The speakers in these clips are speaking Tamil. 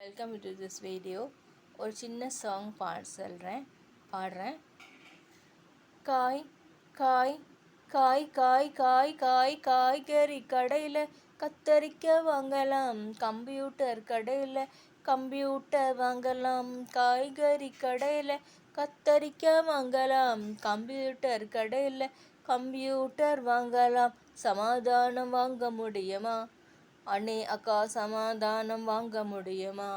Welcome to this video. ஒரு சின்ன சாங் பாடுறேன். காய் காய் காய் காய் காய் காய் காய்கறி கடையில் கத்தரிக்காய் வாங்கலாம், கம்ப்யூட்டர் கடையில் கம்ப்யூட்டர் வாங்கலாம். காய்கறி கடையில் கத்தரிக்காய் வாங்கலாம், கம்ப்யூட்டர் கடையில் கம்ப்யூட்டர் வாங்கலாம். சமாதானம் வாங்க முடியுமா அண்ணே அக்கா? சமாதானம் வாங்க முடியுமா?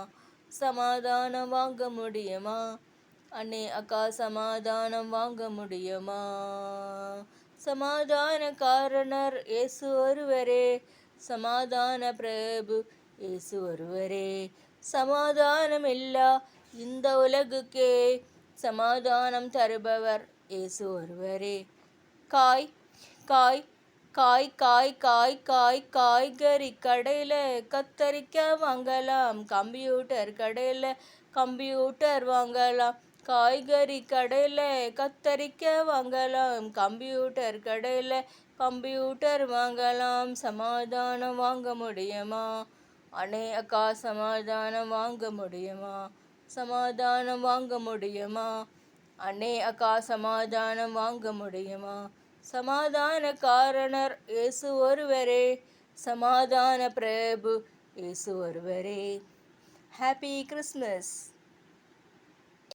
சமாதானம் வாங்க முடியுமா அண்ணே அக்கா? சமாதானம் வாங்க முடியுமா? சமாதான காரணர் இயேசு ஒருவரே, சமாதான பிரபு இயேசு ஒருவரே. சமாதானம் இல்லா இந்த உலகுக்கே சமாதானம் தருபவர் இயேசு ஒருவரே. காய் காய் காய் காய் காய் காய் காய்கறி கடையில் கத்தரிக்காய் வாங்கலாம், கம்ப்யூட்டர் கடையில் கம்ப்யூட்டர் வாங்கலாம். காய்கறி கடையில் கத்தரிக்காய் வாங்கலாம், கம்ப்யூட்டர் கடையில் கம்ப்யூட்டர் வாங்கலாம். சமாதானம் வாங்க முடியுமா அண்ணே அக்கா? சமாதானம் வாங்க முடியுமா? சமாதானம் வாங்க முடியுமா அண்ணே அக்கா? சமாதானம் வாங்க முடியுமா? சமாதான காரணர் இயேசு ஒருவரே, சமாதான பிரபு இயேசு ஒருவரே. Happy Christmas.